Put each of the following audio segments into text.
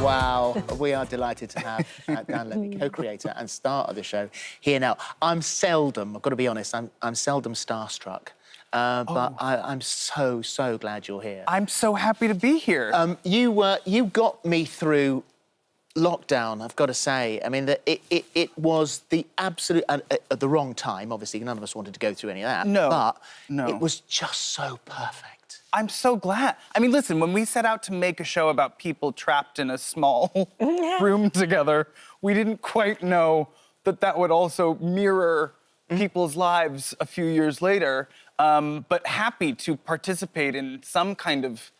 Wow, we are delighted to have Dan Levy, co-creator and star of the show, here now. I'm seldom, I've got to be honest, I'm seldom starstruck. But I'm so glad you're here. I'm so happy to be here. You got me through lockdown, I've got to say. I mean, it was the absolute... at the wrong time, obviously, none of us wanted to go through any of that. No, But no. it was just so perfect. I'm so glad. I mean, listen, when we set out to make a show about people trapped in a small room together, we didn't quite know that that would also mirror people's lives a few years later, but happy to participate in some kind of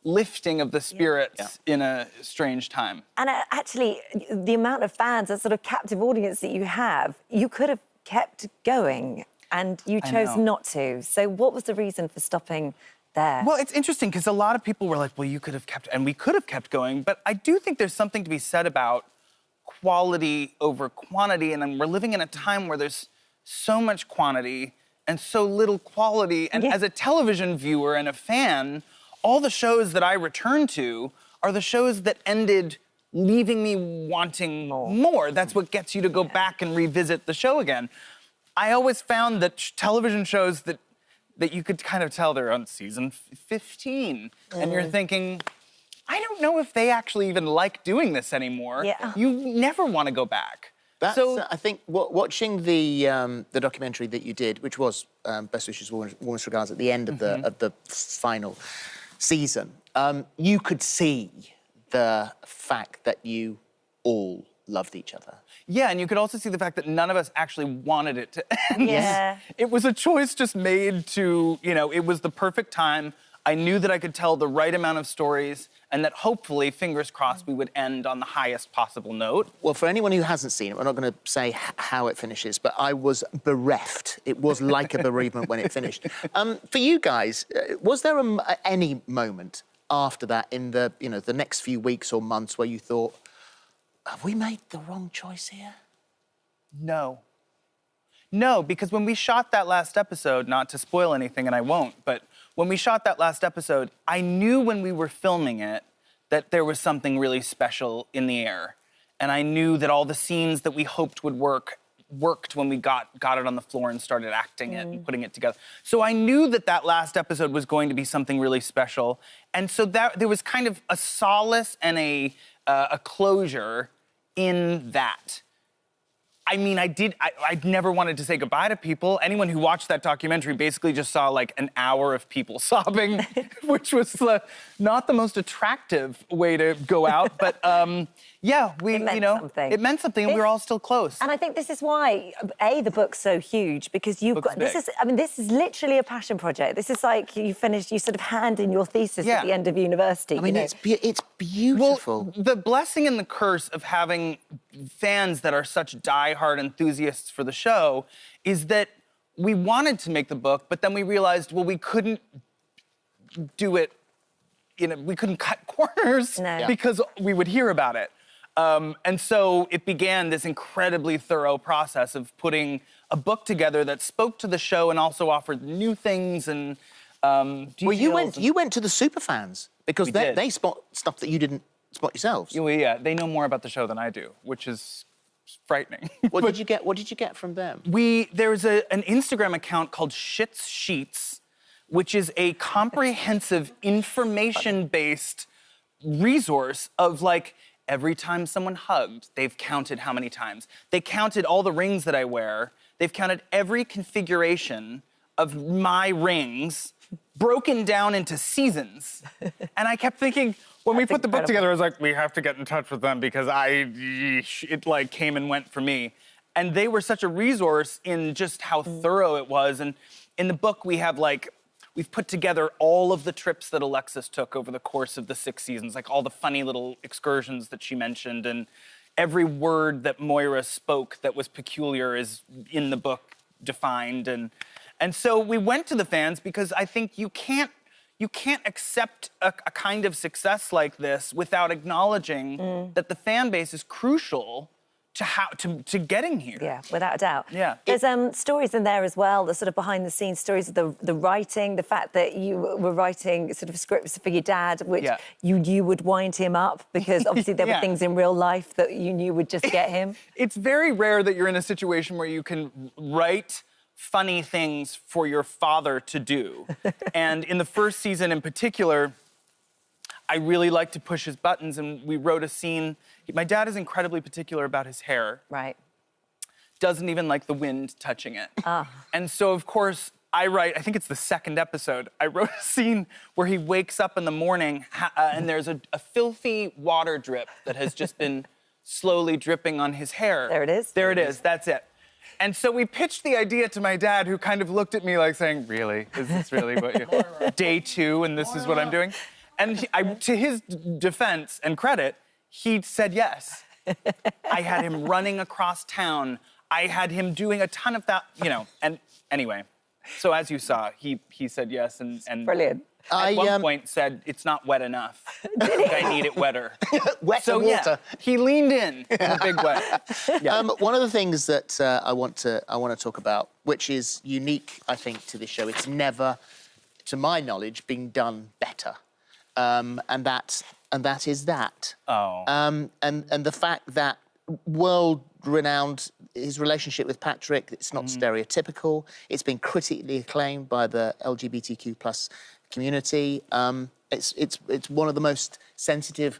lifting of the spirits in a strange time. And actually, the amount of fans, that sort of captive audience that you have, you could have kept going, and you chose not to. So what was the reason for stopping there? Well, it's interesting, because a lot of people were like, well, you could have kept, and we could have kept going, but I do think there's something to be said about quality over quantity, and then we're living in a time where there's so much quantity and so little quality, and as a television viewer and a fan, all the shows that I return to are the shows that ended leaving me wanting more. That's what gets you to go back and revisit the show again. I always found that television shows that you could kind of tell they're on season 15, and you're thinking, I don't know if they actually even like doing this anymore. You never want to go back. That's, I think, watching the documentary that you did, which was Best Wishes, Warmest Regards, at the end of the final season, you could see the fact that you all loved each other. Yeah, and you could also see the fact that none of us actually wanted it to end. It was a choice just made to, you know, it was the perfect time. I knew that I could tell the right amount of stories, and that hopefully, fingers crossed, we would end on the highest possible note. Well, for anyone who hasn't seen it, we're not going to say how it finishes, but I was bereft. It was like a bereavement when it finished. For you guys, was there any moment after that in the, you know, the next few weeks or months where you thought, have we made the wrong choice here? No. No, because when we shot that last episode, not to spoil anything, and I won't, but when we shot that last episode, I knew when we were filming it that there was something really special in the air. And I knew that all the scenes that we hoped would worked when we got it on the floor and started acting it and putting it together. So I knew that that last episode was going to be something really special. And so that there was kind of a solace and a closure in that. I mean, I never wanted to say goodbye to people. Anyone who watched that documentary basically just saw like an hour of people sobbing, which was not the most attractive way to go out. But yeah, it meant something, and we were all still close. And I think this is why, the book's so huge, because you've got, this is literally a passion project. This is like you sort of hand in your thesis at the end of university. I mean, it's beautiful. Well, the blessing and the curse of having fans that are such die-hard enthusiasts for the show is that we wanted to make the book, but then we realized, well, we couldn't do it, we couldn't cut corners because we would hear about it. And so it began this incredibly thorough process of putting a book together that spoke to the show and also offered new things and well, you went to the superfans because they spot stuff that you didn't spot yourselves. Yeah, they know more about the show than I do, which is frightening. What did you get from them? There's an Instagram account called Schitt's Sheets, which is a comprehensive information-based resource of like every time someone hugged, they've counted how many times. They counted all the rings that I wear. They've counted every configuration of my rings broken down into seasons. And I kept thinking, when we put the book together, I was like, we have to get in touch with them because it like came and went for me. And they were such a resource in just how thorough it was. And in the book, we've put together all of the trips that Alexis took over the course of the 6 seasons, like all the funny little excursions that she mentioned, and every word that Moira spoke that was peculiar is in the book defined. And so we went to the fans because I think you can't accept a kind of success like this without acknowledging that the fan base is crucial to getting here. Yeah, without a doubt. Yeah. There's stories in there as well, the sort of behind-the-scenes stories of the writing, the fact that you were writing sort of scripts for your dad, which you knew would wind him up because obviously there were things in real life that you knew would just get him. It's very rare that you're in a situation where you can write funny things for your father to do. And in the first season in particular, I really liked to push his buttons, and we wrote a scene. My dad is incredibly particular about his hair. Right. Doesn't even like the wind touching it. And so, of course, I think it's the second episode, I wrote a scene where he wakes up in the morning and there's a filthy water drip that has just been slowly dripping on his hair. There it is. There it is, that's it. And so we pitched the idea to my dad, who kind of looked at me like saying, really? Is this really what you... Day 2 and this is what I'm doing? And to his defense and credit, he said yes. I had him running across town. I had him doing a ton of that, and anyway. So as you saw, he said yes and Brilliant. At one point said, it's not wet enough. I need it wetter. Wetter water. Yeah, he leaned in a big way. Yeah. One of the things that I want to talk about, which is unique, I think, to this show, it's never, to my knowledge, been done better. And that is that. Oh. And the fact that world-renowned, his relationship with Patrick, it's not stereotypical. It's been critically acclaimed by the LGBTQ+ community. It's one of the most sensitive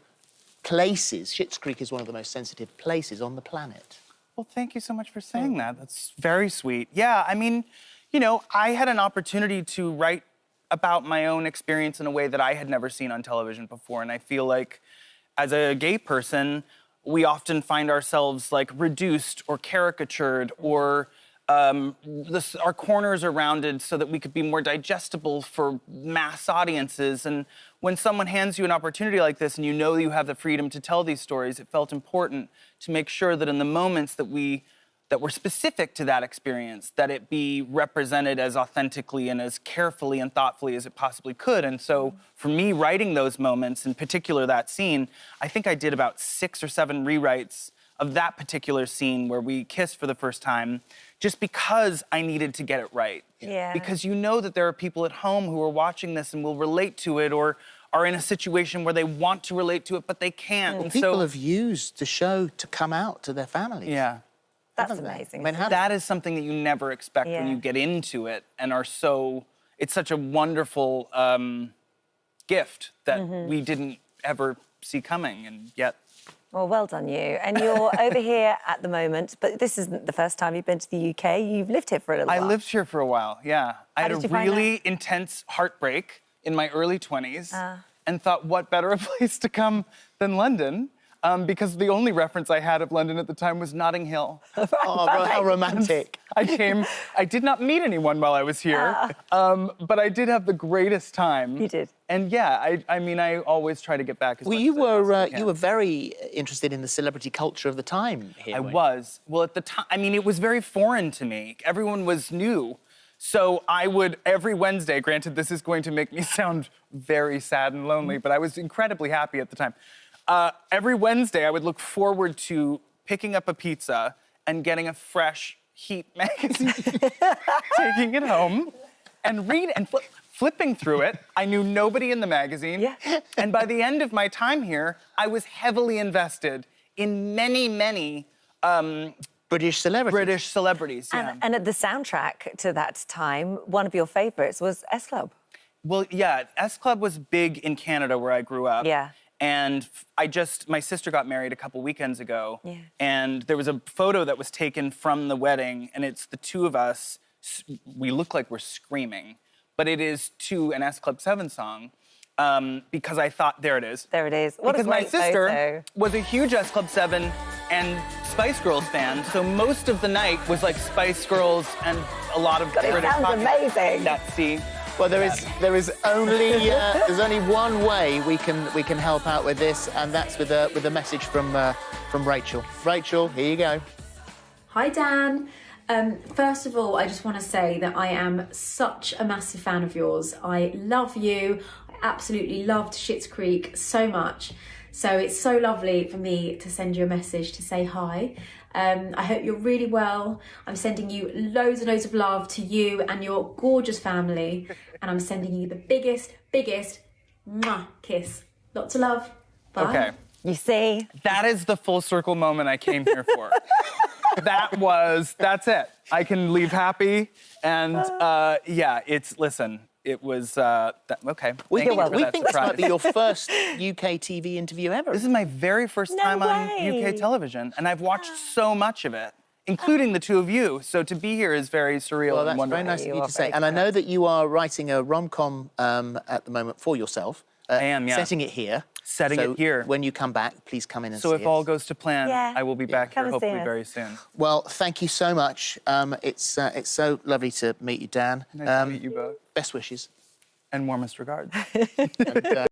places. Schitt's Creek is one of the most sensitive places on the planet. Well, thank you so much for saying that. That's very sweet. Yeah, I mean, I had an opportunity to write about my own experience in a way that I had never seen on television before. And I feel like as a gay person, we often find ourselves like reduced or caricatured or our corners are rounded so that we could be more digestible for mass audiences. And when someone hands you an opportunity like this and you know you have the freedom to tell these stories, it felt important to make sure that in the moments that were specific to that experience, that it be represented as authentically and as carefully and thoughtfully as it possibly could. And so for me, writing those moments, in particular that scene, I think I did about 6 or 7 rewrites of that particular scene where we kissed for the first time, just because I needed to get it right. Yeah. Because you know that there are people at home who are watching this and will relate to it or are in a situation where they want to relate to it, but they can't. Well, and people have used the show to come out to their families. Yeah. That's amazing. I mean, that is something that you never expect when you get into it and are so... It's such a wonderful gift that we didn't ever see coming, and yet... Well done, you. And you're over here at the moment, but this isn't the first time you've been to the UK. You've lived here for a little while. I lived here for a while, yeah. I had a really intense heartbreak in my early 20s and thought, what better a place to come than London? Because the only reference I had of London at the time was Notting Hill. Oh, how romantic. I did not meet anyone while I was here, but I did have the greatest time. You did. And yeah, I mean, I always try to get back as much you as were very interested in the celebrity culture of the time here. I was. Well, at the time, I mean, it was very foreign to me. Everyone was new. So I would, every Wednesday, granted this is going to make me sound very sad and lonely, but I was incredibly happy at the time. Every Wednesday, I would look forward to picking up a pizza and getting a fresh Heat magazine, taking it home, and flipping through it. I knew nobody in the magazine. Yeah. And by the end of my time here, I was heavily invested in many British celebrities. Yeah. And at the soundtrack to that time, one of your favourites was S Club. Well, yeah, S Club was big in Canada where I grew up. Yeah. And my sister got married a couple weekends ago. Yeah. And there was a photo that was taken from the wedding, and it's the two of us. We look like we're screaming, but it is to an S Club 7 song. Because I thought, there it is. There it is. What because a great my sister photo. was a huge S Club 7 and Spice Girls fan, so most of the night was like Spice Girls and a lot of British sounds pop. amazing. See. Well, there is only there's only one way we can help out with this, and that's with a message from Rachel. Rachel, here you go. Hi, Dan. First of all, I just want to say that I am such a massive fan of yours. I love you. I absolutely loved Schitt's Creek so much. So it's so lovely for me to send you a message to say hi. I hope you're really well. I'm sending you loads and loads of love to you and your gorgeous family. And I'm sending you the biggest mwah, kiss. Lots of love. Bye. Okay. You see? That is the full circle moment I came here for. That's it. I can leave happy. And yeah, listen, it was, okay. We Thank you for that think this might surprise. be your first UK TV interview ever. This is my very first time on UK television, and I've watched so much of it, including the two of you. So to be here is very surreal Well, and that's wonderful. very nice of you are to say. very And I know that you are writing a rom-com at the moment for yourself. I am, yeah. Setting it here. Setting So it here. When you come back, please come in and see So if it. all goes to plan, Yeah. I will be back Come here and see hopefully us. very soon. Well, thank you so much. It's so lovely to meet you, Dan. Nice to meet you both. Best wishes. And warmest regards. And,